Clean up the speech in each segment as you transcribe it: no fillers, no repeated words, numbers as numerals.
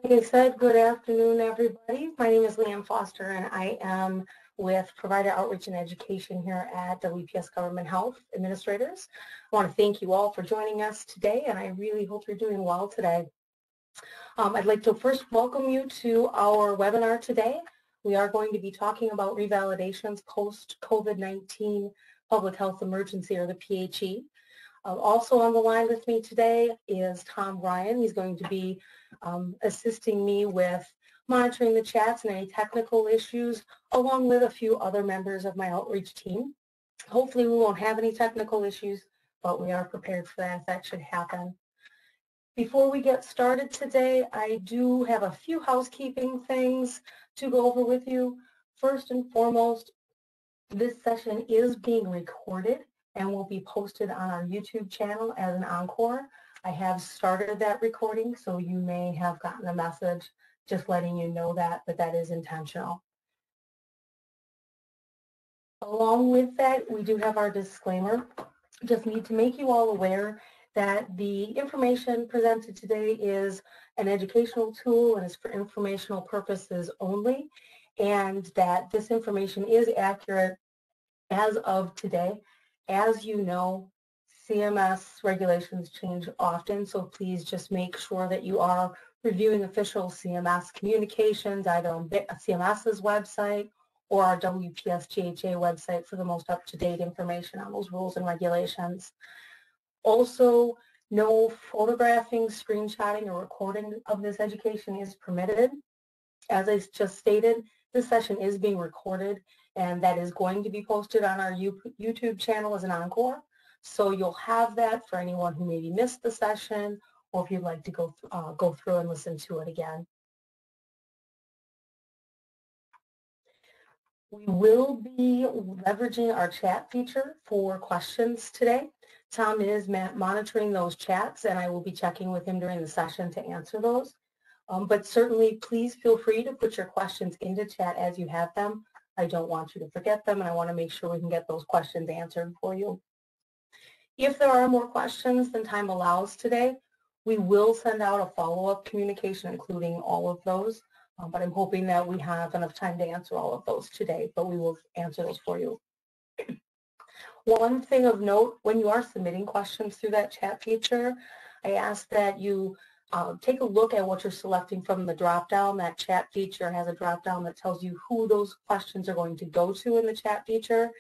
Like I said, good afternoon, everybody. My name is Leanne Foster, and I am with Provider Outreach and Education here at WPS Government Health Administrators. I want to thank you all for joining us today, and I really hope you're doing well today. I'd like to first welcome you to our webinar today. We are going to be talking about revalidations post-COVID-19 public health emergency, or the PHE. Also on the line with me today is Tom Ryan. He's going to be assisting me with monitoring the chats and any technical issues, along with a few other members of my outreach team. Hopefully we won't have any technical issues, but we are prepared for that if that should happen. Before we get started today, I do have a few housekeeping things to go over with you. First and foremost, this session is being recorded and will be posted on our YouTube channel as an encore. I have started that recording, so you may have gotten a message just letting you know that, but that is intentional. Along with that, we do have our disclaimer. Just need to make you all aware that the information presented today is an educational tool and is for informational purposes only, and that this information is accurate as of today. As you know, CMS regulations change often, so please just make sure that you are reviewing official CMS communications, either on CMS's website or our WPS GHA website for the most up-to-date information on those rules and regulations. Also, no photographing, screenshotting, or recording of this education is permitted. As I just stated, this session is being recorded, and that is going to be posted on our YouTube channel as an encore. So you'll have that for anyone who maybe missed the session, or if you'd like to go through and listen to it again. We will be leveraging our chat feature for questions today. Tom is monitoring those chats, and I will be checking with him during the session to answer those. But certainly, please feel free to put your questions into chat as you have them. I don't want you to forget them, and I want to make sure we can get those questions answered for you. If there are more questions than time allows today, we will send out a follow-up communication including all of those, but I'm hoping that we have enough time to answer all of those today, but we will answer those for you. One thing of note, when you are submitting questions through that chat feature, I ask that you take a look at what you're selecting from the drop-down. That chat feature has a drop-down that tells you who those questions are going to go to in the chat feature,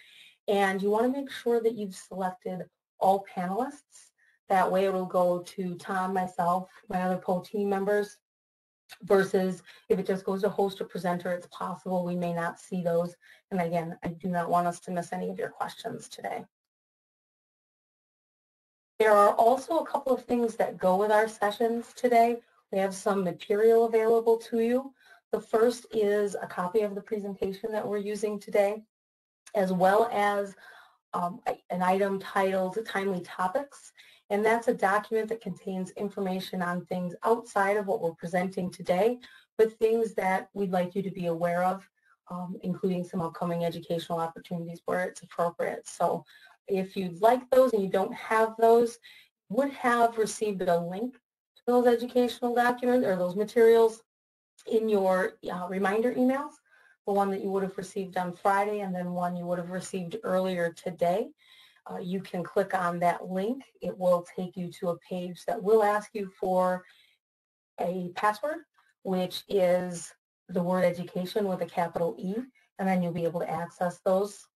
and you want to make sure that you've selected all panelists. That way it will go to Tom, myself, my other PO team members, versus if it just goes to host or presenter, it's possible we may not see those. And again, I do not want us to miss any of your questions today. There are also a couple of things that go with our sessions today. We have some material available to you. The first is a copy of the presentation that we're using today, as well as an item titled Timely Topics. And that's a document that contains information on things outside of what we're presenting today, but things that we'd like you to be aware of, including some upcoming educational opportunities where it's appropriate. So if you'd like those and you don't have those, you would have received a link to those educational documents or those materials in your reminder emails, the one that you would have received on Friday and then one you would have received earlier today. You can click on that link. It will take you to a page that will ask you for a password, which is the word education with a capital E, and then you'll be able to access those.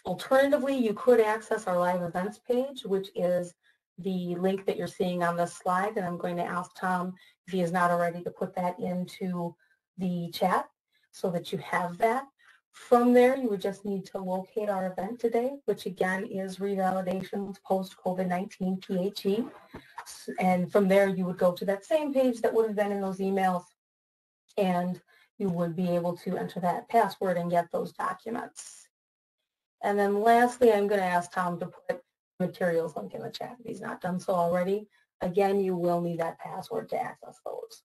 Alternatively, you could access our live events page, which is the link that you're seeing on this slide, and I'm going to ask Tom, if he is not already, to put that into the chat so that you have that. From there, you would just need to locate our event today, which again is Revalidations post-COVID-19 PHE. And from there, you would go to that same page that would have been in those emails, and you would be able to enter that password and get those documents. And then lastly, I'm going to ask Tom to put materials link in the chat if he's not done so already. Again, you will need that password to access those.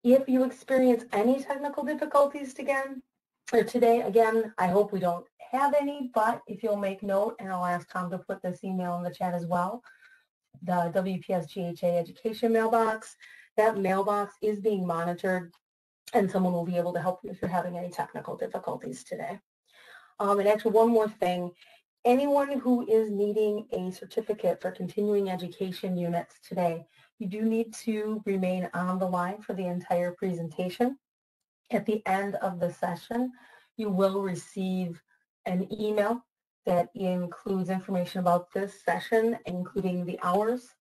If you experience any technical difficulties today, again, I hope we don't have any, but if you'll make note, and I'll ask Tom to put this email in the chat as well, the WPS-GHA education mailbox. That mailbox is being monitored, and someone will be able to help you if you're having any technical difficulties today. And actually, one more thing. Anyone who is needing a certificate for continuing education units today, you do need to remain on the line for the entire presentation. At the end of the session, you will receive an email that includes information about this session, including the hours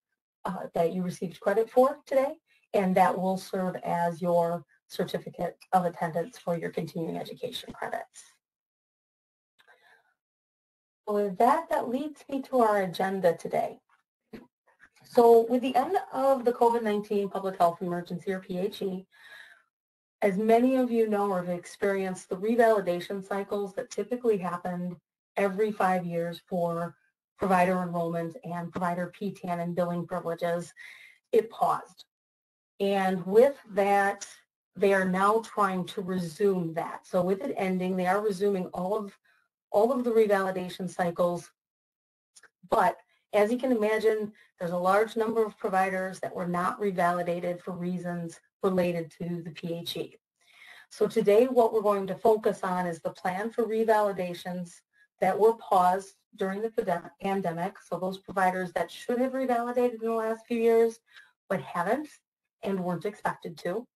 that you received credit for today, and that will serve as your certificate of attendance for your continuing education credits. With that, that leads me to our agenda today. So with the end of the COVID-19 public health emergency, or PHE, as many of you know or have experienced, the revalidation cycles that typically happened every 5 years for provider enrollment and provider PTAN and billing privileges, it paused. And with that, they are now trying to resume that. So with it ending, they are resuming all of the revalidation cycles. But as you can imagine, there's a large number of providers that were not revalidated for reasons related to the PHE. So today what we're going to focus on is the plan for revalidations that were paused during the pandemic. So those providers that should have revalidated in the last few years but haven't and weren't expected to.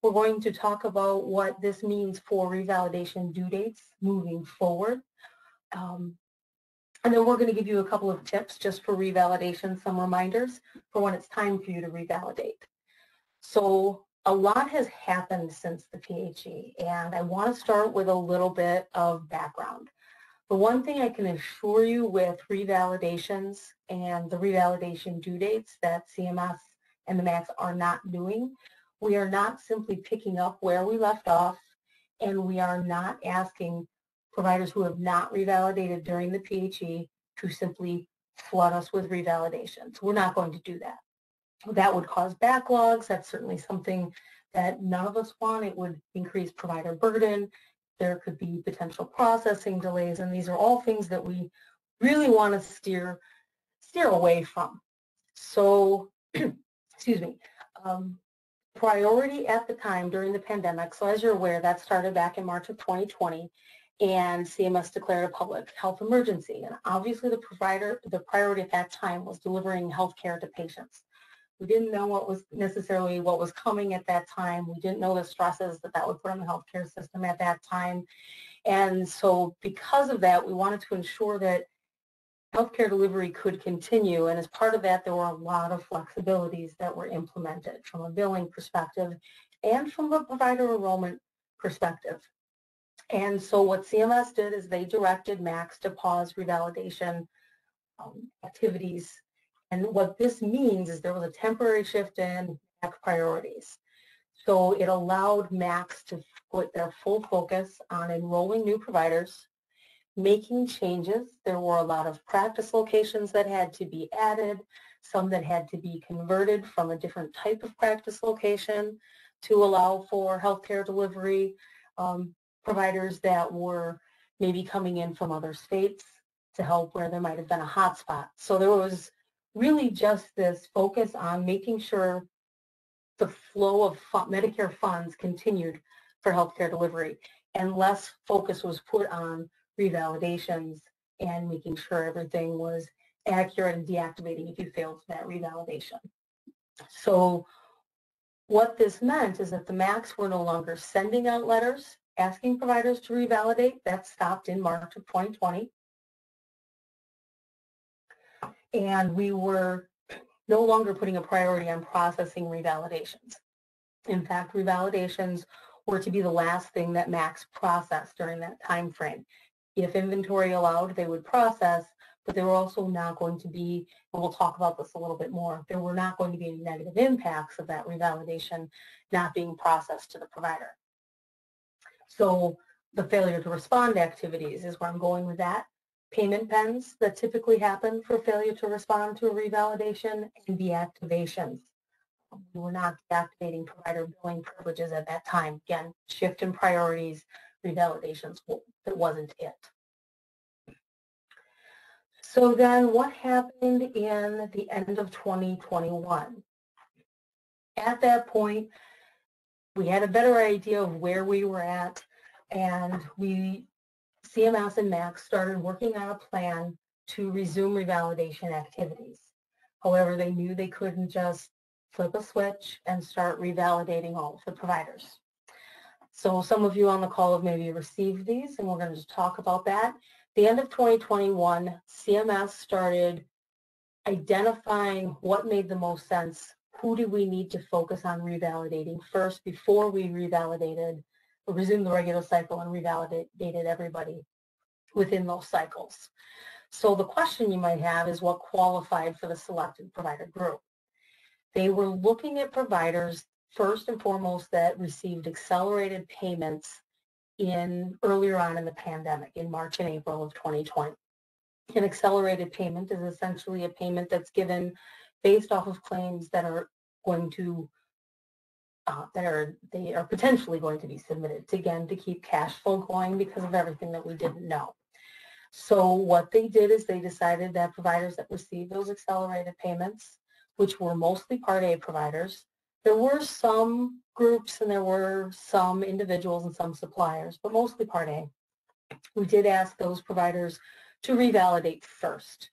We're going to talk about what this means for revalidation due dates moving forward. And then we're going to give you a couple of tips just for revalidation, some reminders for when it's time for you to revalidate. So a lot has happened since the PHE, and I want to start with a little bit of background. The one thing I can assure you with revalidations and the revalidation due dates that CMS and the MACs are not doing, we are not simply picking up where we left off, and we are not asking providers who have not revalidated during the PHE to simply flood us with revalidations. We're not going to do that. That would cause backlogs. That's certainly something that none of us want. It would increase provider burden. There could be potential processing delays, and these are all things that we really want to steer away from. So, excuse me, priority at the time during the pandemic, so as you're aware, that started back in March of 2020, and CMS declared a public health emergency. And obviously the priority at that time was delivering health care to patients. We didn't know what was coming at that time. We didn't know the stresses that would put on the healthcare system at that time. And so because of that, we wanted to ensure that healthcare delivery could continue. And as part of that, there were a lot of flexibilities that were implemented from a billing perspective and from a provider enrollment perspective. And so what CMS did is they directed MACs to pause revalidation activities. And what this means is there was a temporary shift in MAC priorities. So it allowed MACs to put their full focus on enrolling new providers, making changes. There were a lot of practice locations that had to be added, some that had to be converted from a different type of practice location to allow for healthcare delivery, providers that were maybe coming in from other states to help where there might have been a hotspot. So there was really just this focus on making sure the flow of Medicare funds continued for healthcare delivery, and less focus was put on revalidations and making sure everything was accurate and deactivating if you failed that revalidation. So what this meant is that the MACs were no longer sending out letters asking providers to revalidate. That stopped in March of 2020. And we were no longer putting a priority on processing revalidations. In fact, revalidations were to be the last thing that MACs processed during that time frame. If inventory allowed, they would process, but they were also not going to be, and we'll talk about this a little bit more, there were not going to be any negative impacts of that revalidation not being processed to the provider. So the failure to respond activities is where I'm going with that. Payment pens that typically happen for failure to respond to a revalidation, and deactivations. We were not deactivating provider billing privileges at that time. Again, shift in priorities, revalidations, that wasn't it. So then what happened in the end of 2021? At that point, we had a better idea of where we were at, and CMS and MAC started working on a plan to resume revalidation activities. However, they knew they couldn't just flip a switch and start revalidating all of the providers. So some of you on the call have maybe received these, and we're going to just talk about that. The end of 2021, CMS started identifying what made the most sense. Who do we need to focus on revalidating first before we resumed the regular cycle and revalidated everybody within those cycles. So the question you might have is what qualified for the selected provider group. They were looking at providers first and foremost that received accelerated payments earlier on in the pandemic, in March and April of 2020. An accelerated payment is essentially a payment that's given based off of claims that are going to they are potentially going to be submitted to keep cash flow going because of everything that we didn't know. So what they did is they decided that providers that received those accelerated payments, which were mostly Part A providers, there were some groups and there were some individuals and some suppliers, but mostly Part A. We did ask those providers to revalidate first.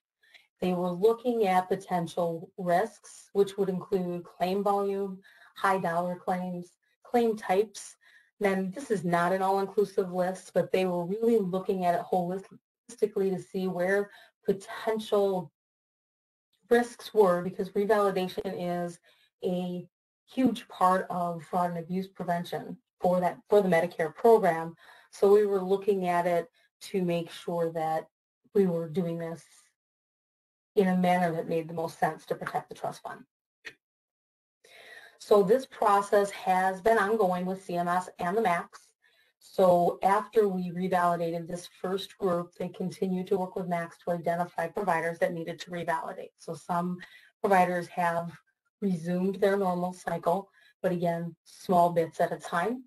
They were looking at potential risks, which would include claim volume, high dollar claims, claim types. Then this is not an all-inclusive list, but they were really looking at it holistically to see where potential risks were, because revalidation is a huge part of fraud and abuse prevention for the Medicare program. So we were looking at it to make sure that we were doing this in a manner that made the most sense to protect the trust fund. So this process has been ongoing with CMS and the MACs. So after we revalidated this first group, they continued to work with MACs to identify providers that needed to revalidate. So some providers have resumed their normal cycle, but again, small bits at a time.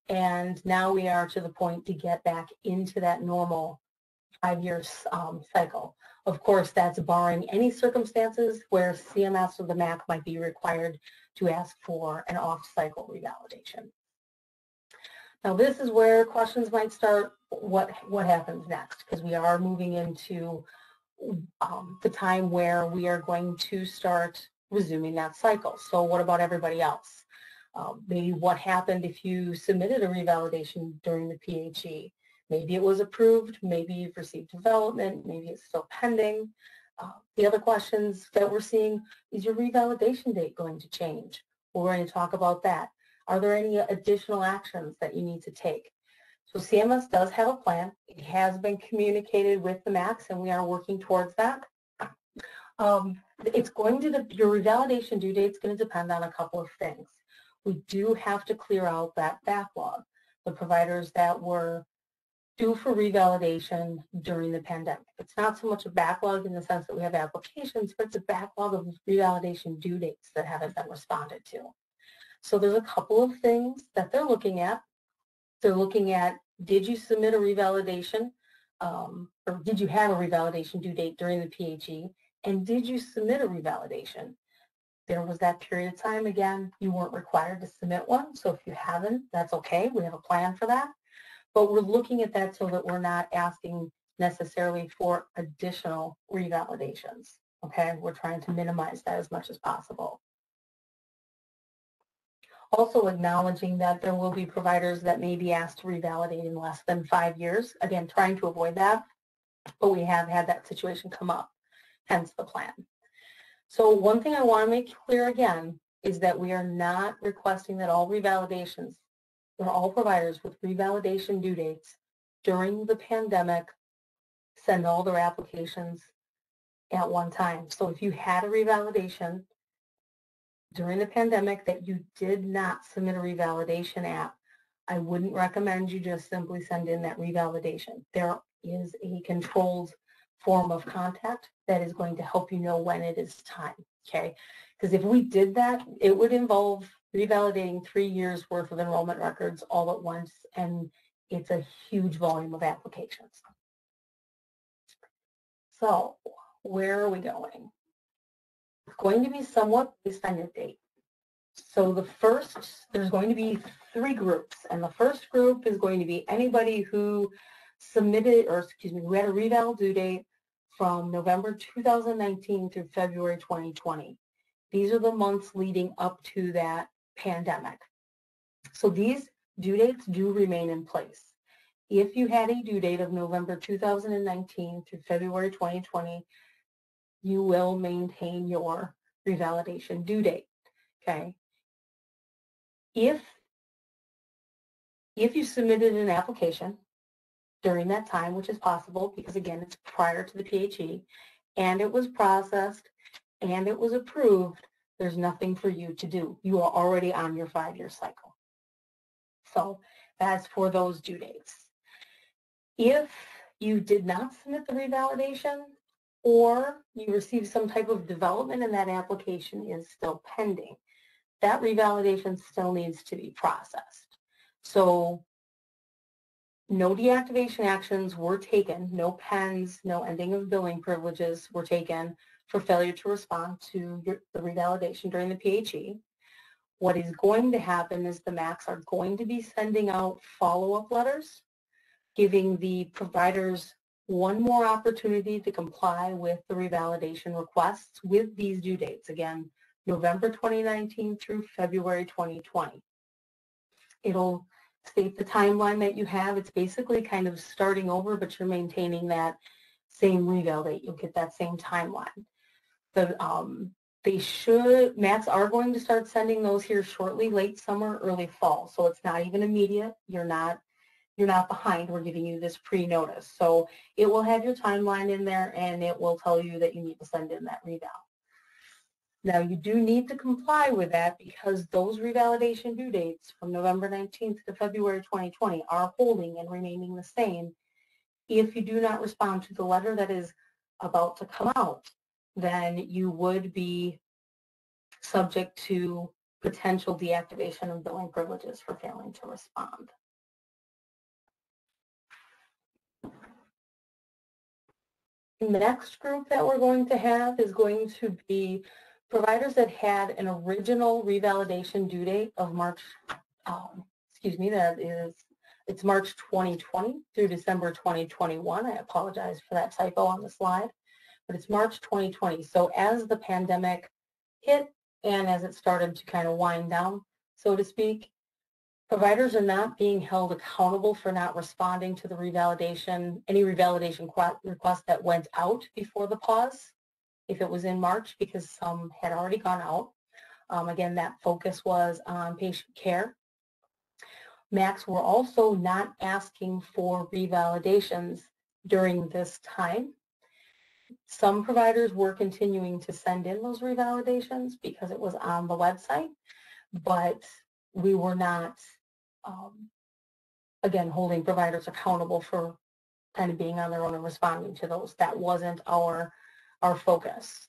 And now we are to the point to get back into that normal 5-year cycle. Of course, that's barring any circumstances where CMS or the MAC might be required to ask for an off-cycle revalidation. Now, this is where questions might start. What happens next? Because we are moving into the time where we are going to start resuming that cycle. So what about everybody else? Maybe what happened if you submitted a revalidation during the PHE? Maybe it was approved, maybe you've received development, maybe it's still pending. The other questions that we're seeing, is your revalidation date going to change? We're going to talk about that. Are there any additional actions that you need to take? So CMS does have a plan. It has been communicated with the MACs, and we are working towards that. Your revalidation due date is going to depend on a couple of things. We do have to clear out that backlog. The providers that were due for revalidation during the pandemic. It's not so much a backlog in the sense that we have applications, but it's a backlog of revalidation due dates that haven't been responded to. So there's a couple of things that they're looking at. They're looking at, did you submit a revalidation, or did you have a revalidation due date during the PHE, and did you submit a revalidation? There was that period of time, again, you weren't required to submit one, so if you haven't, that's okay. We have a plan for that. But we're looking at that so that we're not asking necessarily for additional revalidations, okay? We're trying to minimize that as much as possible. Also acknowledging that there will be providers that may be asked to revalidate in less than 5 years. Again, trying to avoid that, but we have had that situation come up, hence the plan. So one thing I want to make clear again is that we are not requesting that all revalidations or all providers with revalidation due dates during the pandemic send all their applications at one time. So if you had a revalidation during the pandemic that you did not submit a revalidation app, I wouldn't recommend you just simply send in that revalidation. There is a controlled form of contact that is going to help you know when it is time, okay? Because if we did that, it would involve revalidating 3 years worth of enrollment records all at once, and it's a huge volume of applications. So where are we going? It's going to be somewhat based on your date. So there's going to be 3 groups, and the first group is going to be anybody who submitted, or excuse me, who had a reval due date from November 2019 through February 2020. These are the months leading up to that pandemic. So these due dates do remain in place. If you had a due date of November 2019 through February 2020, you will maintain your revalidation due date, okay? If you submitted an application during that time, which is possible because again, it's prior to the PHE, and it was processed and it was approved, there's nothing for you to do. You are already on your 5-year cycle. So that's for those due dates. If you did not submit the revalidation or you received some type of development and that application is still pending, that revalidation still needs to be processed. So no deactivation actions were taken, no pens, no ending of billing privileges were taken for failure to respond to the revalidation during the PHE. What is going to happen is the MACs are going to be sending out follow-up letters, giving the providers one more opportunity to comply with the revalidation requests with these due dates. Again, November 2019 through February 2020. It'll state the timeline that you have. It's basically kind of starting over, but you're maintaining that same reval date. You'll get that same timeline. MACs are going to start sending those here shortly, late summer, early fall. So it's not even immediate. You're not behind. We're giving you this pre-notice. So it will have your timeline in there, and it will tell you that you need to send in that reval. Now, you do need to comply with that because those revalidation due dates from November 19th to February 2020 are holding and remaining the same. If you do not respond to the letter that is about to come out, then you would be subject to potential deactivation of billing privileges for failing to respond. The next group that we're going to have is going to be providers that had an original revalidation due date of March, it's March 2020 through December 2021. I apologize for that typo on the slide, but it's March 2020. So as the pandemic hit and as it started to kind of wind down, so to speak, providers are not being held accountable for not responding to the revalidation, any revalidation request that went out before the pause, if it was in March, because some had already gone out. Again, that focus was on patient care. MACs were also not asking for revalidations during this time. Some providers were continuing to send in those revalidations because it was on the website, but we were not, again, holding providers accountable for kind of being on their own and responding to those. That wasn't our focus.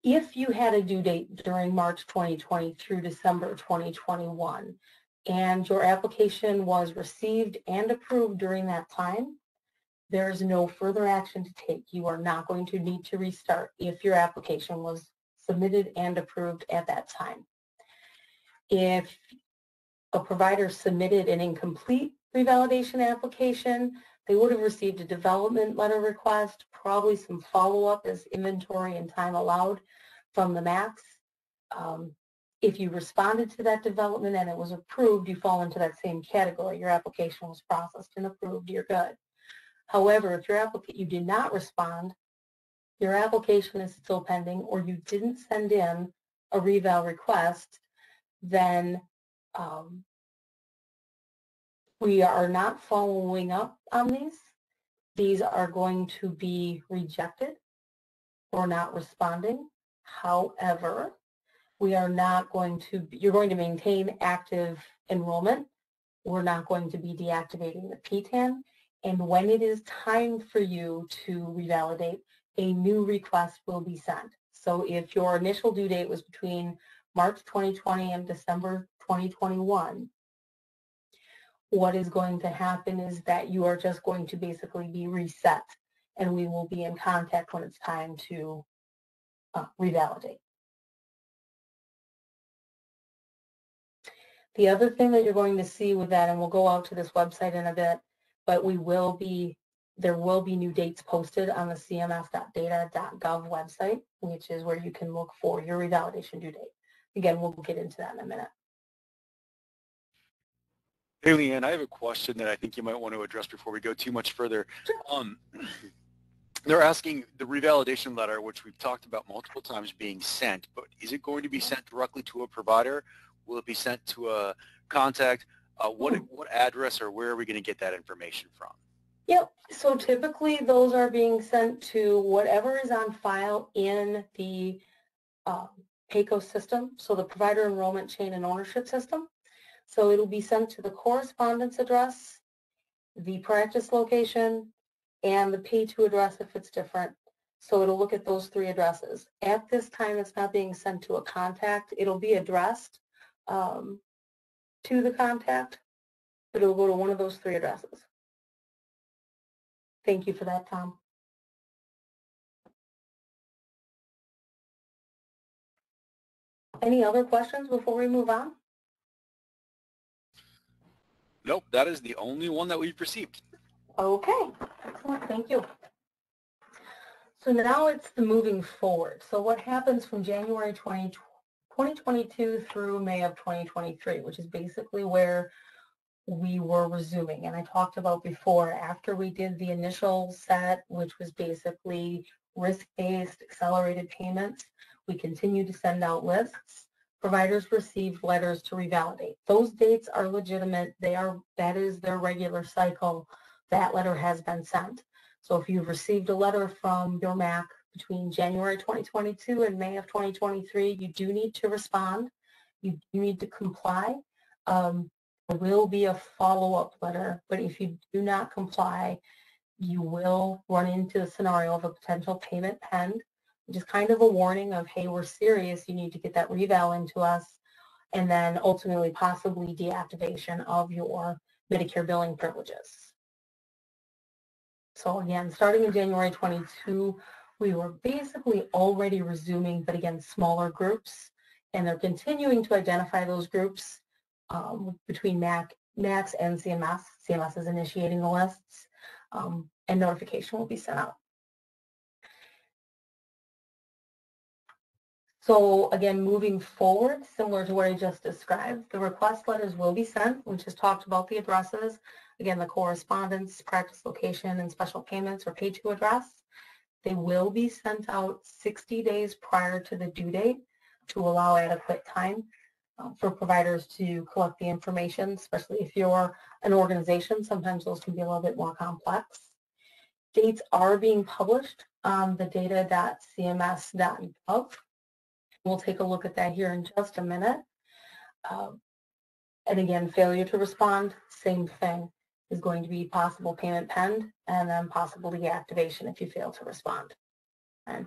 If you had a due date during March 2020 through December 2021, and your application was received and approved during that time, there is no further action to take. You are not going to need to restart if your application was submitted and approved at that time. If a provider submitted an incomplete revalidation application, they would have received a development letter request, probably some follow-up as inventory and time allowed from the MACs. If you responded to that development and it was approved, you fall into that same category. Your application was processed and approved, you're good. However, if you did not respond, your application is still pending, or you didn't send in a reval request, then we are not following up on these. These are going to be rejected or not responding. However, we are not going to, you're going to maintain active enrollment. We're not going to be deactivating the PTAN. And when it is time for you to revalidate, a new request will be sent. So if your initial due date was between March 2020 and December 2021, what is going to happen is that you are just going to basically be reset and we will be in contact when it's time to revalidate. The other thing that you're going to see with that, and we'll go out to this website in a bit, but there will be new dates posted on the cms.data.gov website, which is where you can look for your revalidation due date. Again, we'll get into that in a minute. Hey, Leanne, I have a question that I think you might want to address before we go too much further. Sure. They're asking the revalidation letter, which we've talked about multiple times being sent, but is it going to be sent directly to a provider? Will it be sent to a contact? What address or where are we going to get that information from? Yep, so typically those are being sent to whatever is on file in the PACO system, so the provider enrollment chain and ownership system. So it'll be sent to the correspondence address, the practice location, and the P2 address if it's different. So it'll look at those 3 addresses. At this time, it's not being sent to a contact. It'll be addressed to the contact, but it'll go to one of those 3 addresses. Thank you for that, Tom. Any other questions before we move on? Nope, that is the only one that we've received. Okay, excellent, thank you. So now it's the moving forward. So what happens from January 2022 through May of 2023, which is basically where we were resuming. And I talked about before, after we did the initial set, which was basically risk-based accelerated payments, we continued to send out lists. Providers received letters to revalidate. Those dates are legitimate. That is their regular cycle. That letter has been sent. So if you've received a letter from your MAC between January 2022 and May of 2023, you do need to respond. You do need to comply. There will be a follow-up letter, but if you do not comply, you will run into the scenario of a potential payment pend, which is kind of a warning of, hey, we're serious, you need to get that reval into us, and then ultimately possibly deactivation of your Medicare billing privileges. So again, starting in January 22, we were basically already resuming, but again, smaller groups, and they're continuing to identify those groups between MACs and CMS. CMS is initiating the lists, and notification will be sent out. So again, moving forward, similar to what I just described, the request letters will be sent, which has talked about the addresses. Again, the correspondence, practice location, and special payments or pay-to address. They will be sent out 60 days prior to the due date to allow adequate time for providers to collect the information, especially if you're an organization. Sometimes those can be a little bit more complex. Dates are being published on the data.cms.gov. We'll take a look at that here in just a minute. And again, failure to respond, same thing, is going to be possible payment pend and then possible deactivation if you fail to respond. Okay.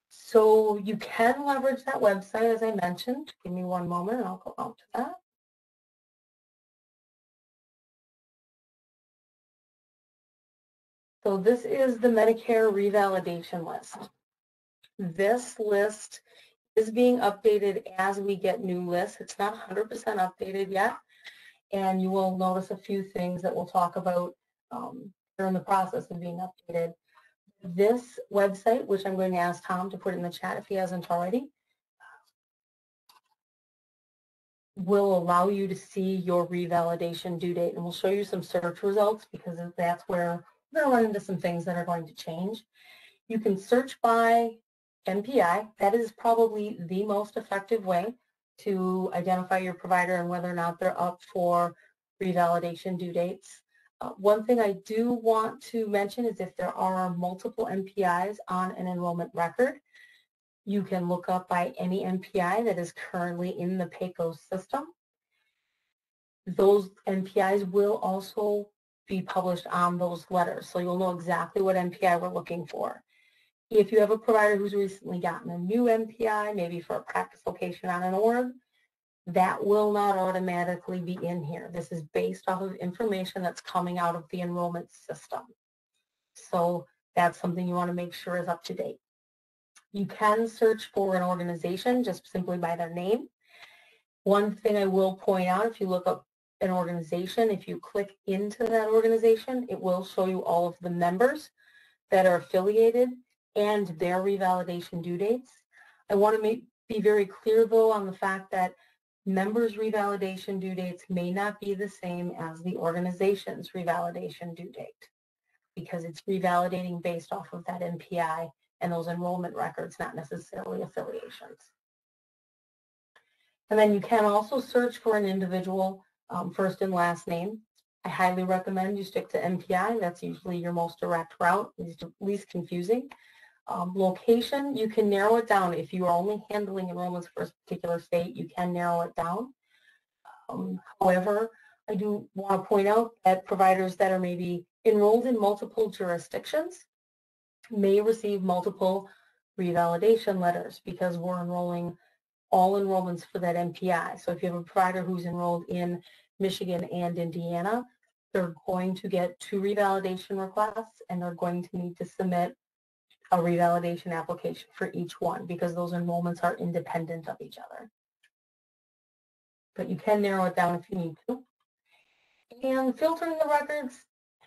So you can leverage that website, as I mentioned. Give me one moment and I'll go out to that. So this is the Medicare revalidation list. This list is being updated as we get new lists. It's not 100% updated yet, and you will notice a few things that we'll talk about during the process of being updated. This website, which I'm going to ask Tom to put in the chat if he hasn't already, will allow you to see your revalidation due date, and we'll show you some search results because that's where we're going to run into some things that are going to change. You can search by MPI. That is probably the most effective way to identify your provider and whether or not they're up for revalidation due dates. One thing I do want to mention is if there are multiple MPIs on an enrollment record, you can look up by any MPI that is currently in the PACO system. Those MPIs will also be published on those letters, so you'll know exactly what MPI we're looking for. If you have a provider who's recently gotten a new MPI, maybe for a practice location on an org, that will not automatically be in here. This is based off of information that's coming out of the enrollment system. So that's something you want to make sure is up to date. You can search for an organization just simply by their name. One thing I will point out, if you look up an organization, if you click into that organization, it will show you all of the members that are affiliated and their revalidation due dates. I want to be very clear, though, on the fact that members' revalidation due dates may not be the same as the organization's revalidation due date, because it's revalidating based off of that NPI and those enrollment records, not necessarily affiliations. And then you can also search for an individual first and last name. I highly recommend you stick to NPI. That's usually your most direct route, least confusing. Location, you can narrow it down. If you are only handling enrollments for a particular state, you can narrow it down. However, I do want to point out that providers that are maybe enrolled in multiple jurisdictions may receive multiple revalidation letters because we're enrolling all enrollments for that NPI. So if you have a provider who's enrolled in Michigan and Indiana, they're going to get 2 revalidation requests, and they're going to need to submit a revalidation application for each one because those enrollments are independent of each other. But you can narrow it down if you need to. And filtering the records,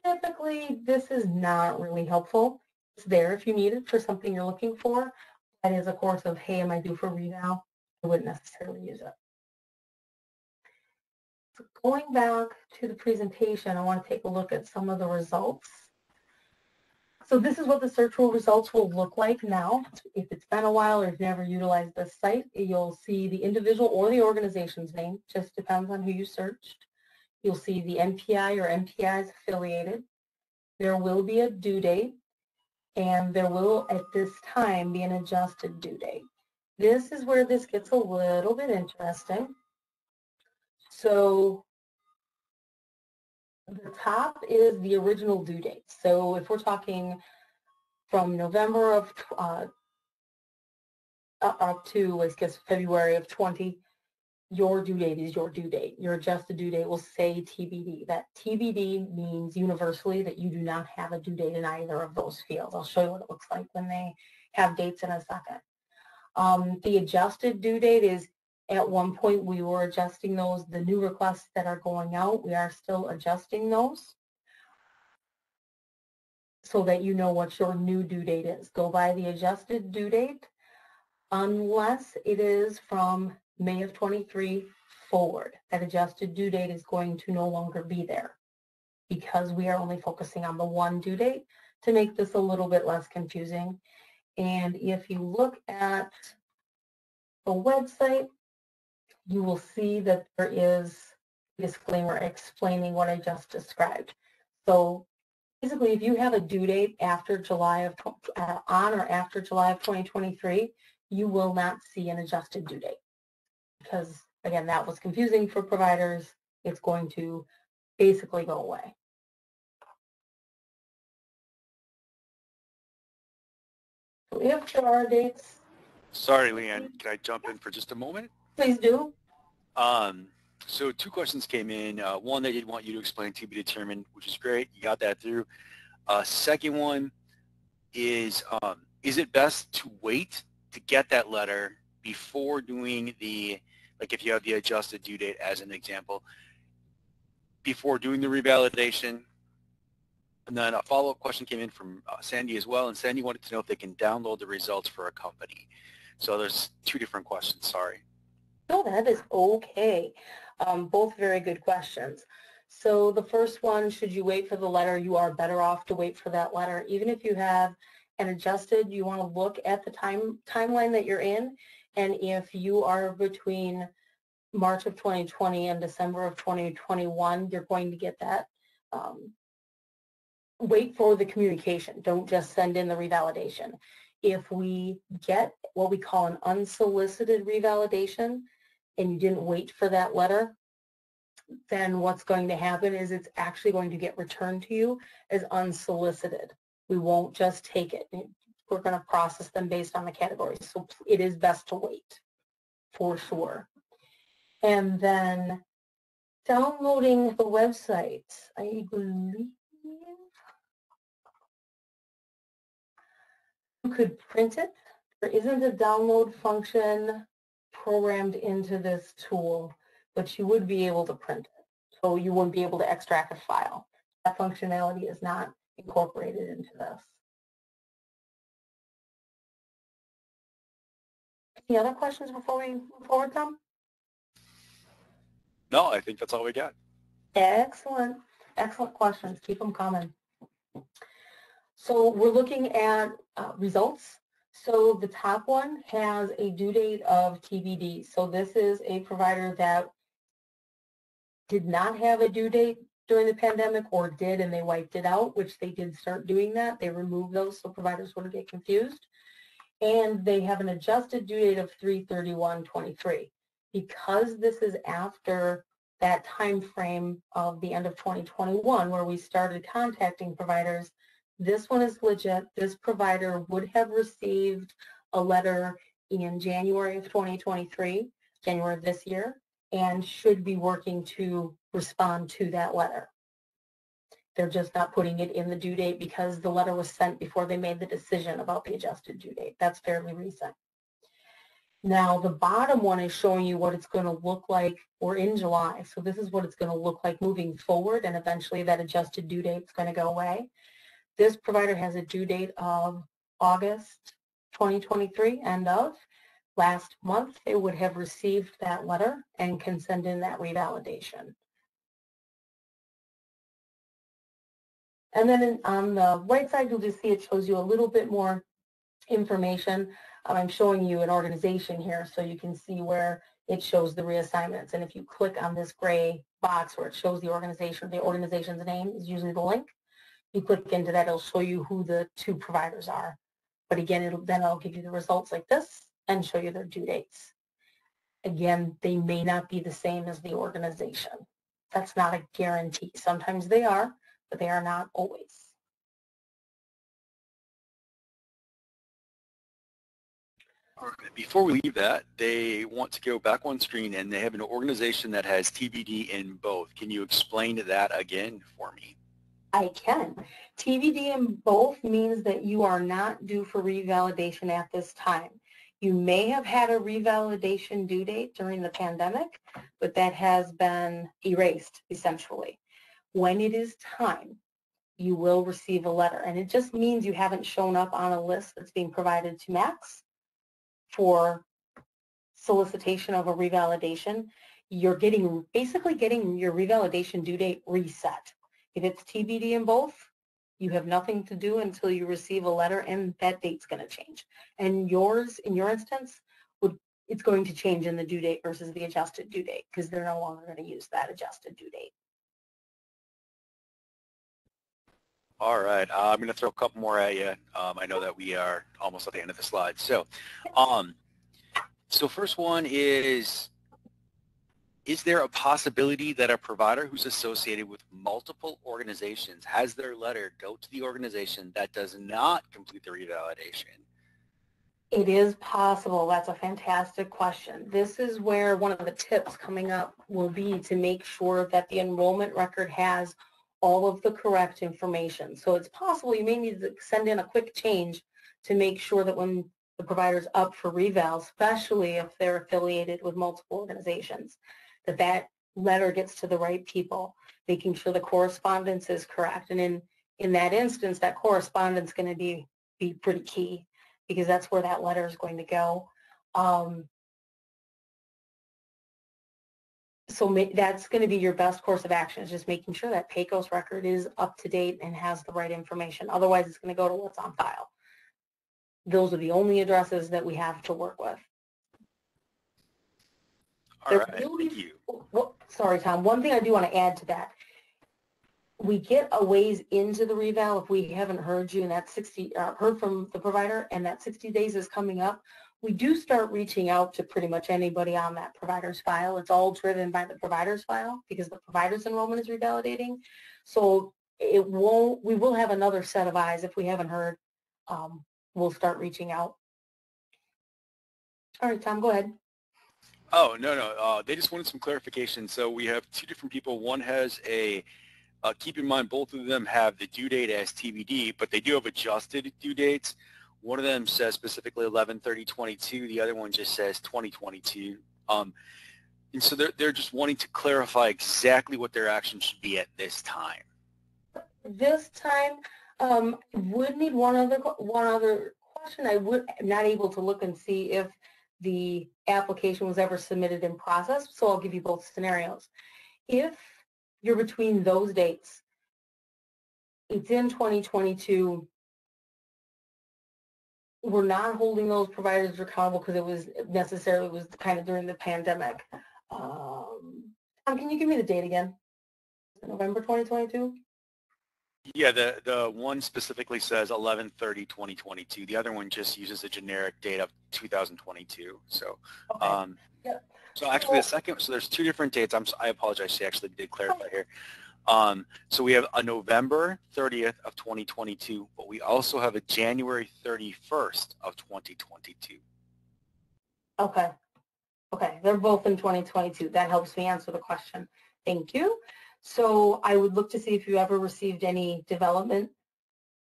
typically this is not really helpful. It's there if you need it for something you're looking for. That is a course of, hey, am I due for reval? I wouldn't necessarily use it. So going back to the presentation, I want to take a look at some of the results. So this is what the search results will look like now. If it's been a while or you've never utilized this site, you'll see the individual or the organization's name, just depends on who you searched. You'll see the NPI or NPIs affiliated. There will be a due date, and there will, at this time, be an adjusted due date. This is where this gets a little bit interesting. So the top is the original due date. So if we're talking from November of up to, I guess, February of 20, your due date is your due date. Your adjusted due date will say TBD. That TBD means universally that you do not have a due date in either of those fields. I'll show you what it looks like when they have dates in a second. The adjusted due date is, at one point we were adjusting those. The new requests that are going out, we are still adjusting those so that you know what your new due date is. Go by the adjusted due date unless it is from May of 23 forward. That adjusted due date is going to no longer be there because we are only focusing on the one due date to make this a little bit less confusing. And if you look at the website, you will see that there is a disclaimer explaining what I just described. So basically, if you have a due date after July of on or after July of 2023, you will not see an adjusted due date because, again, that was confusing for providers. It's going to basically go away. So if there are dates. Sorry, Leanne, can I jump in for just a moment? Please do. So 2 questions came in. One, they did want you to explain to be determined, which is great. You got that through. Second one is it best to wait to get that letter before doing the, like if you have the adjusted due date as an example, before doing the revalidation? And then a follow-up question came in from Sandy as well, and Sandy wanted to know if they can download the results for a company. So there's 2 different questions, sorry. No, that is okay. Both very good questions. So the first one, should you wait for the letter? You are better off to wait for that letter. Even if you have an adjusted, you want to look at the timeline that you're in. And if you are between March of 2020 and December of 2021, you're going to get that. Wait for the communication. Don't just send in the revalidation. If we get what we call an unsolicited revalidation and you didn't wait for that letter, then what's going to happen is it's actually going to get returned to you as unsolicited. We won't just take it. We're going to process them based on the categories. So it is best to wait for sure. And then downloading the website, I believe You could print it. There isn't a download function programmed into this tool, but you would be able to print it. So you wouldn't be able to extract a file. That functionality is not incorporated into this. Any other questions before we move forward, Tom? No, I think that's all we got. Excellent. Excellent questions. Keep them coming. So we're looking at results. So the top one has a due date of TBD. So this is a provider that did not have a due date during the pandemic, or did and they wiped it out, which they did start doing that. They removed those so providers wouldn't get confused. And they have an adjusted due date of 3/31/23. Because this is after that time frame of the end of 2021 where we started contacting providers, this one is legit. This provider would have received a letter in January of 2023, January of this year, and should be working to respond to that letter. They're just not putting it in the due date because the letter was sent before they made the decision about the adjusted due date. That's fairly recent. Now, the bottom one is showing you what it's going to look like. We're in July, so this is what it's going to look like moving forward, and eventually that adjusted due date is going to go away. This provider has a due date of August 2023, end of. Last month, they would have received that letter and can send in that revalidation. And then on the right side, you'll just see it shows you a little bit more information. I'm showing you an organization here so you can see where it shows the reassignments. And if you click on this gray box where it shows the organization's name is usually the link. You click into that, it'll show you who the two providers are. But again, it'll give you the results like this and show you their due dates. Again, they may not be the same as the organization. That's not a guarantee. Sometimes they are, but they are not always. All right. Before we leave that, they want to go back one screen and they have an organization that has TBD in both. Can you explain that again for me? I can. TBD in both means that you are not due for revalidation at this time. You may have had a revalidation due date during the pandemic, but that has been erased essentially. When it is time, you will receive a letter, and it just means you haven't shown up on a list that's being provided to MACs for solicitation of a revalidation. You're basically getting your revalidation due date reset. If it's TBD in both, you have nothing to do until you receive a letter, and that date's going to change. And yours, in your instance, it's going to change in the due date versus the adjusted due date because they're no longer going to use that adjusted due date. All right, I'm going to throw a couple more at you. I know that we are almost at the end of the slide. So first one is there a possibility that a provider who's associated with multiple organizations has their letter go to the organization that does not complete the revalidation? It is possible. That's a fantastic question. This is where one of the tips coming up will be to make sure that the enrollment record has all of the correct information. So it's possible you may need to send in a quick change to make sure that when the provider's up for reval, especially if they're affiliated with multiple organizations, that letter gets to the right people, making sure the correspondence is correct. And in that instance, that correspondence is going to be pretty key because that's where that letter is going to go. So that's going to be your best course of action, is just making sure that PACO's record is up to date and has the right information. Otherwise, it's going to go to what's on file. Those are the only addresses that we have to work with. All right, thank you. Well, sorry, Tom. One thing I do want to add to that. We get a ways into the reval if we haven't heard you and that heard from the provider and that 60 days is coming up. We do start reaching out to pretty much anybody on that provider's file. It's all driven by the provider's file because the provider's enrollment is revalidating. So we will have another set of eyes if we haven't heard. We'll start reaching out. All right, Tom, go ahead. Oh, no. They just wanted some clarification. So we have two different people. One has keep in mind both of them have the due date as TBD, but they do have adjusted due dates. One of them says specifically 11/30/22. The other one just says 2022. And so they're just wanting to clarify exactly what their action should be at this time. This time, would need one other question. I'm not able to look and see if the application was ever submitted in process, so I'll give you both scenarios. If you're between those dates, it's in 2022, we're not holding those providers accountable because it was kind of during the pandemic. Tom, can you give me the date again? November 2022? Yeah, the one specifically says 11/30/2022. The other one just uses a generic date of 2022. So, Okay. Yep. So actually the second, so there's two different dates. I apologize. She actually did clarify here. So we have a November 30th of 2022, but we also have a January 31st of 2022. Okay. Okay. They're both in 2022. That helps me answer the question. Thank you. So I would look to see if you ever received any development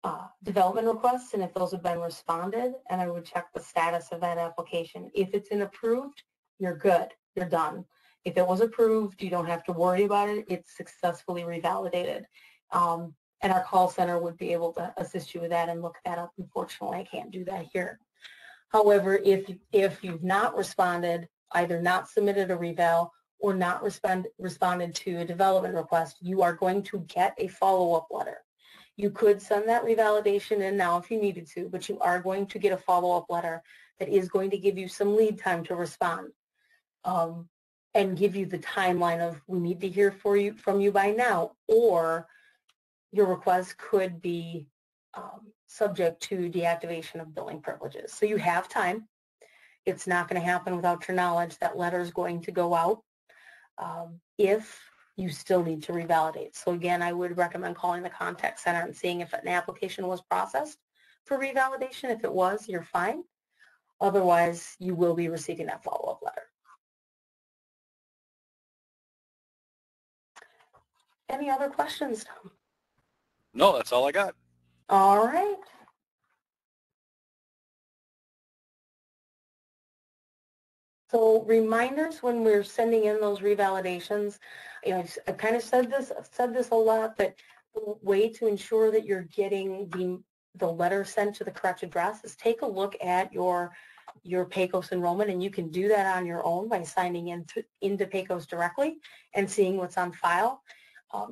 requests and if those have been responded, and I would check the status of that application. If it's an approved, you're good. You're done. If it was approved, you don't have to worry about it. It's successfully revalidated. And our call center would be able to assist you with that and look that up. Unfortunately, I can't do that here. However, if you've not responded, either not submitted a reval or not responded to a development request, you are going to get a follow-up letter. You could send that revalidation in now if you needed to, but you are going to get a follow-up letter that is going to give you some lead time to respond and give you the timeline of we need to hear from you by now, or your request could be subject to deactivation of billing privileges. So you have time. It's not going to happen without your knowledge. That letter is going to go out if you still need to revalidate. So again, I would recommend calling the contact center and seeing if an application was processed for revalidation. If it was, you're fine. Otherwise, you will be receiving that follow-up letter. Any other questions, Tom? No, that's all I got. All right. So reminders when we're sending in those revalidations, I've kind of said this a lot, but the way to ensure that you're getting the letter sent to the correct address is take a look at your PACOS enrollment, and you can do that on your own by signing into PACOS directly and seeing what's on file.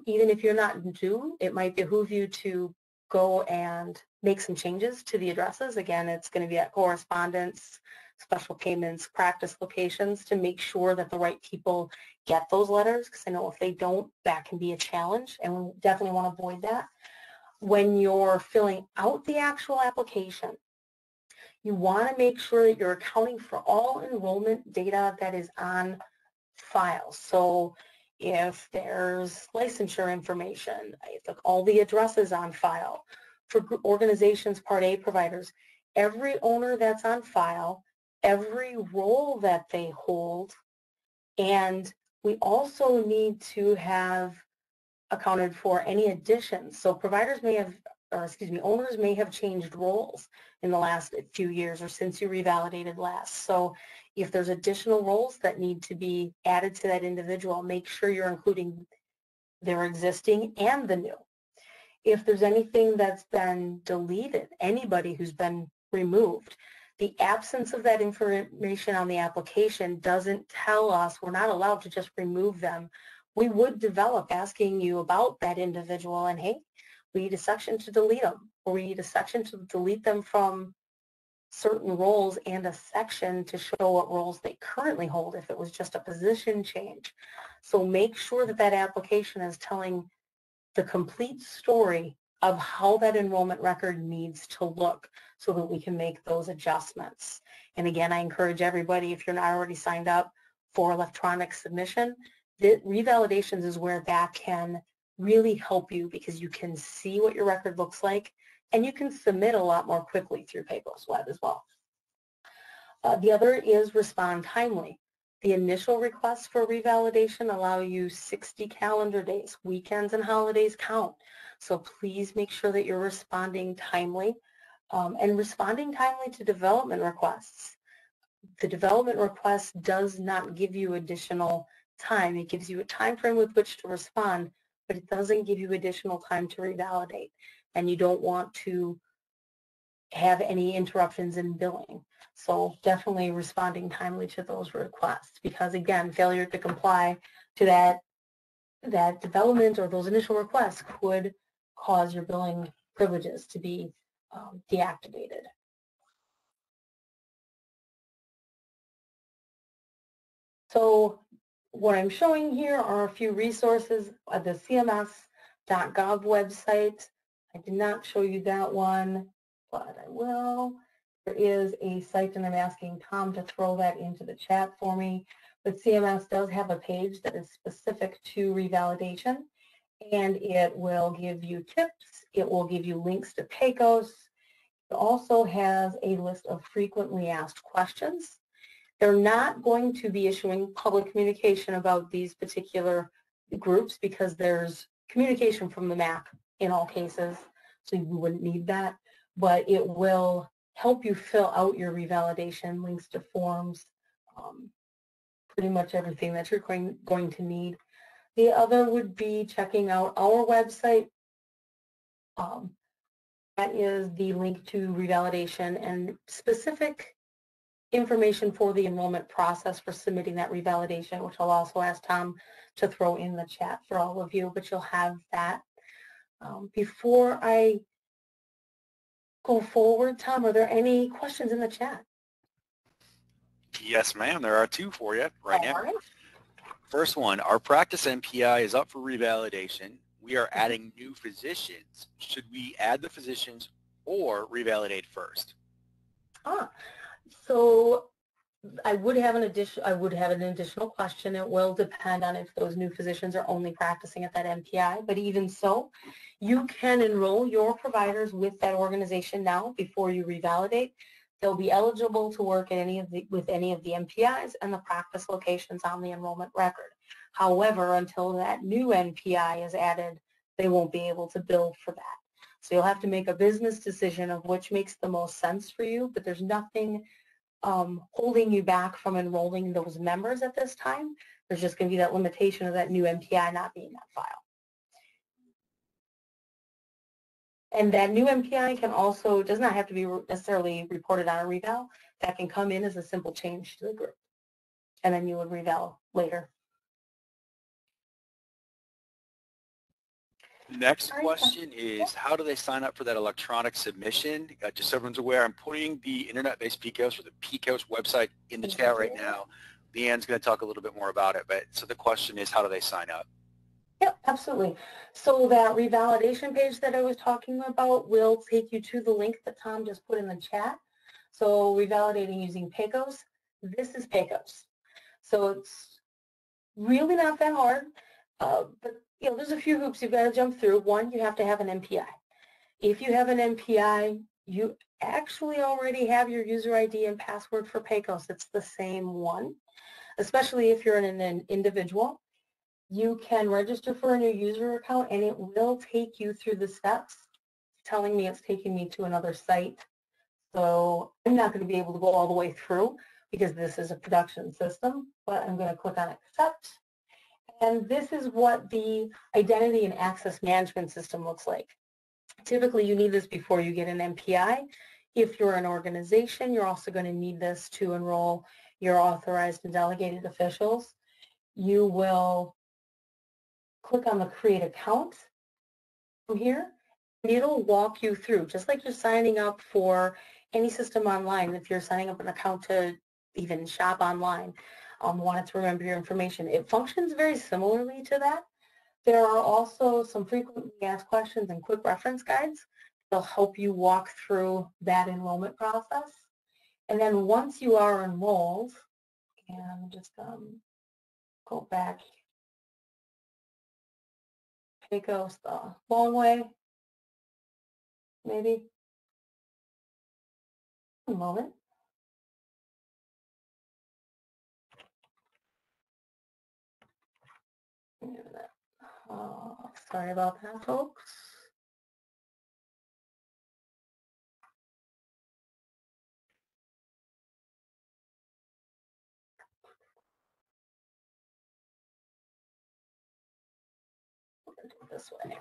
Even if you're not due, it might behoove you to go and make some changes to the addresses. Again, it's going to be at correspondence, special payments, practice locations to make sure that the right people get those letters, because I know if they don't, that can be a challenge, and we definitely want to avoid that. When you're filling out the actual application, you want to make sure that you're accounting for all enrollment data that is on file. So if there's licensure information, if all the addresses on file, for organizations, Part A providers, every owner that's on file, every role that they hold, and we also need to have accounted for any additions. So providers may have, owners may have changed roles in the last few years or since you revalidated last. So if there's additional roles that need to be added to that individual, make sure you're including their existing and the new. If there's anything that's been deleted, anybody who's been removed, the absence of that information on the application doesn't tell us we're not allowed to just remove them. We would develop asking you about that individual and, hey, we need a section to delete them, or we need a section to delete them from certain roles and a section to show what roles they currently hold if it was just a position change. So make sure that that application is telling the complete story of how that enrollment record needs to look so that we can make those adjustments. And again, I encourage everybody, if you're not already signed up for electronic submission, the Revalidations is where that can really help you, because you can see what your record looks like and you can submit a lot more quickly through PACOS Web as well. The other is respond timely. The initial requests for revalidation allow you 60 calendar days. Weekends and holidays count. So please make sure that you're responding timely. and responding timely to development requests. The development request does not give you additional time. It gives you a time frame with which to respond, but it doesn't give you additional time to revalidate. And you don't want to have any interruptions in billing. So definitely responding timely to those requests, because again, failure to comply to that development or those initial requests could cause your billing privileges to be deactivated. So what I'm showing here are a few resources at the cms.gov website. I did not show you that one, but I will. There is a site, and I'm asking Tom to throw that into the chat for me. But CMS does have a page that is specific to revalidation, and it will give you tips. It will give you links to PACOS. It also has a list of frequently asked questions. They're not going to be issuing public communication about these particular groups because there's communication from the MAC in all cases, so you wouldn't need that. But it will help you fill out your revalidation, links to forms, pretty much everything that you're going to need. The other would be checking out our website. That is the link to revalidation and specific information for the enrollment process for submitting that revalidation, which I'll also ask Tom to throw in the chat for all of you, but you'll have that. Before I go forward, Tom, are there any questions in the chat? Yes, ma'am. There are two for you right now. All right. First one, our practice MPI is up for revalidation. We are adding new physicians. Should we add the physicians or revalidate first? So I would have an additional question. It will depend on if those new physicians are only practicing at that MPI, but even so, you can enroll your providers with that organization now before you revalidate. They'll be eligible to work at with any of the MPIs and the practice locations on the enrollment record. However, until that new MPI is added, they won't be able to bill for that. So you'll have to make a business decision of which makes the most sense for you, but there's nothing holding you back from enrolling those members at this time. There's just going to be that limitation of that new MPI not being on file. And that new MPI can also, does not have to be necessarily reported on a reval. That can come in as a simple change to the group. And then you would reval later. Next question is, how do they sign up for that electronic submission? Just so everyone's aware, I'm putting the internet-based PCOS or the PCOS website in the chat right now. Leanne's going to talk a little bit more about it, but so the question is, how do they sign up? Yep, absolutely. So that revalidation page that I was talking about will take you to the link that Tom just put in the chat. So revalidating using PACOS. This is PACOS. So it's really not that hard, but you know, there's a few hoops you've got to jump through. One, you have to have an MPI. If you have an MPI, you actually already have your user ID and password for PACOS. It's the same one, especially if you're an individual. You can register for a new user account, and it will take you through the steps. It's telling me it's taking me to another site. So I'm not going to be able to go all the way through because this is a production system, but I'm going to click on accept. And this is what the identity and access management system looks like. Typically, you need this before you get an MPI. If you're an organization, you're also going to need this to enroll your authorized and delegated officials. You will click on the create account from here, and it'll walk you through, just like you're signing up for any system online. If you're signing up an account to even shop online, wanted to remember your information, it functions very similarly to that. There are also some frequently asked questions and quick reference guides. They'll help you walk through that enrollment process. And then once you are enrolled, and just go back, PACOS the long way, maybe. A moment. Sorry about that, folks. do it this way.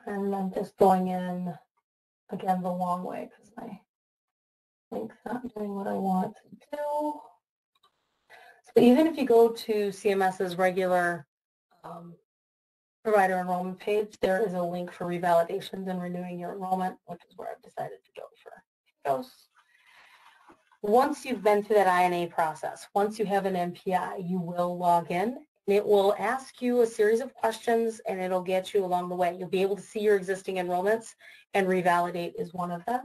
And I'm just going in, again, the long way because my link's not doing what I want it to do. So even if you go to CMS's regular provider enrollment page, there is a link for revalidations and renewing your enrollment, which is where I've decided to go for those. Once you've been through that INA process, once you have an MPI, you will log in. And it will ask you a series of questions, and it'll get you along the way. You'll be able to see your existing enrollments, and Revalidate is one of them.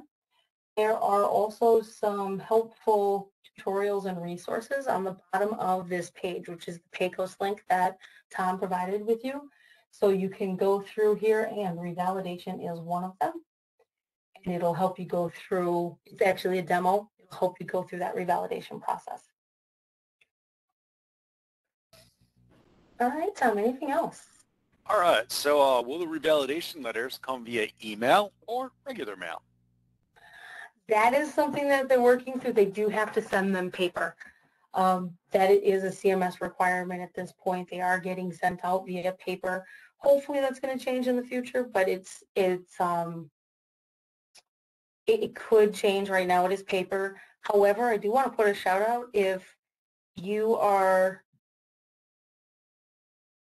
There are also some helpful tutorials and resources on the bottom of this page, which is the PACOS link that Tom provided with you. So you can go through here, and Revalidation is one of them. And it'll help you go through, it's actually a demo, it'll help you go through that revalidation process. All right, Tom, anything else? All right, so will the revalidation letters come via email or regular mail? That is something that they're working through. They do have to send them paper. That is a CMS requirement at this point. They are getting sent out via paper. Hopefully that's going to change in the future, but it could change. Right now it is paper. However, I do want to put a shout out if you are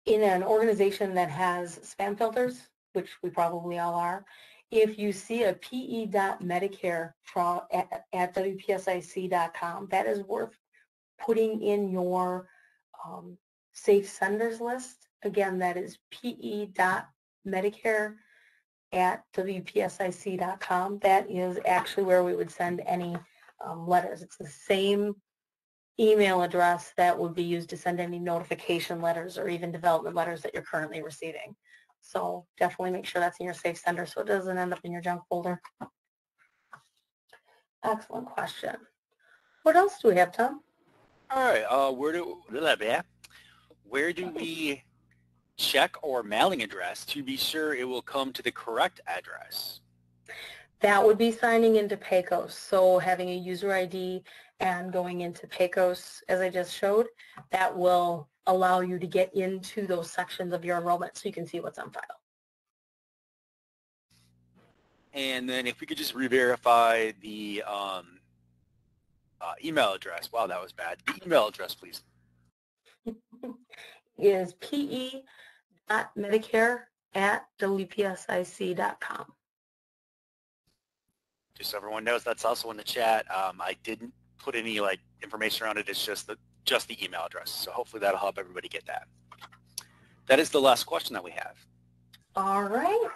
in an organization that has spam filters, which we probably all are. If you see a pe.medicare at wpsic.com, that is worth putting in your safe senders list. Again, that is pe.medicare at wpsic.com. That is actually where we would send any letters. It's the same email address that would be used to send any notification letters or even development letters that you're currently receiving. So definitely make sure that's in your safe sender so it doesn't end up in your junk folder. Excellent question. What else do we have, Tom? All right, where do we check our mailing address to be sure it will come to the correct address? That would be signing into PACOS. So having a user ID and going into PACOS, as I just showed, that will allow you to get into those sections of your enrollment so you can see what's on file. And then if we could just re-verify the email address. Wow, that was bad. The email address, please. Is pe.medicare@wpsic.com. Just so everyone knows, that's also in the chat. I didn't put any information around it. It's just the email address. So hopefully that'll help everybody get that. That is the last question that we have. All right.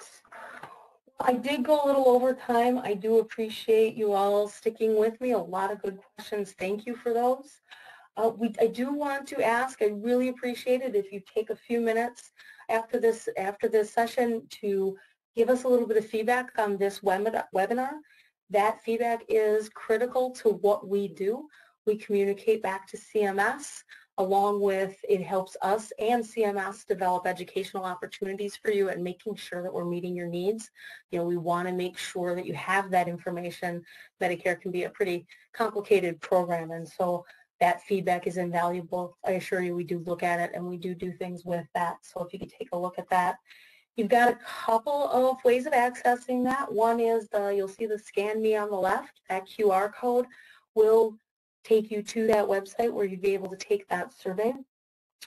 I did go a little over time. I do appreciate you all sticking with me. A lot of good questions. Thank you for those. I do want to ask, I really appreciate it if you take a few minutes after this session to give us a little bit of feedback on this webinar. That feedback is critical to what we do. We communicate back to CMS, along with it helps us and CMS develop educational opportunities for you and making sure that we're meeting your needs. You know, we want to make sure that you have that information. Medicare can be a pretty complicated program, and so that feedback is invaluable. I assure you we do look at it and we do things with that. So if you could take a look at that. You've got a couple of ways of accessing that. One is you'll see the Scan Me on the left. That QR code will take you to that website where you'll be able to take that survey.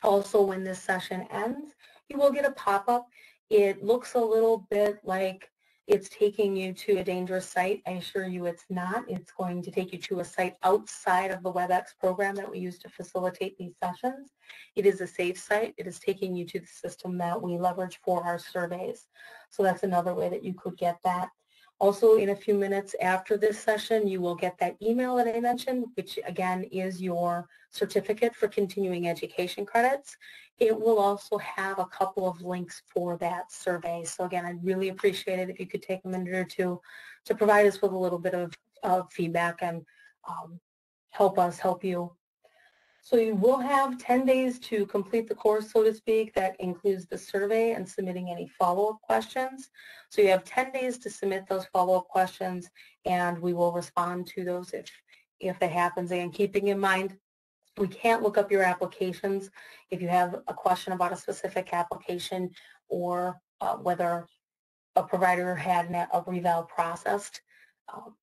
Also, when this session ends, you will get a pop-up. It looks a little bit like it's taking you to a dangerous site. I assure you it's not. It's going to take you to a site outside of the WebEx program that we use to facilitate these sessions. It is a safe site. It is taking you to the system that we leverage for our surveys. So that's another way that you could get that. Also, in a few minutes after this session, you will get that email that I mentioned, which again is your certificate for continuing education credits. It will also have a couple of links for that survey. So again, I'd really appreciate it if you could take a minute or two to provide us with a little bit of feedback and help us help you. So you will have 10 days to complete the course, so to speak. That includes the survey and submitting any follow-up questions. So you have 10 days to submit those follow-up questions, and we will respond to those if that happens. And keeping in mind, we can't look up your applications. If you have a question about a specific application or whether a provider had a reval processed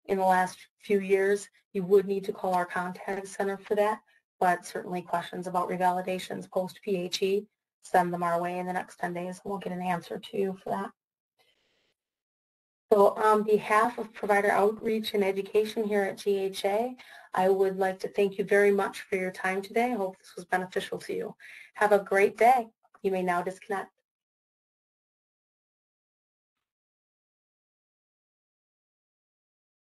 in the last few years, you would need to call our contact center for that. But certainly questions about revalidations post-PHE, send them our way in the next 10 days and we'll get an answer to you for that. So on behalf of Provider Outreach and Education here at GHA, I would like to thank you very much for your time today. I hope this was beneficial to you. Have a great day. You may now disconnect.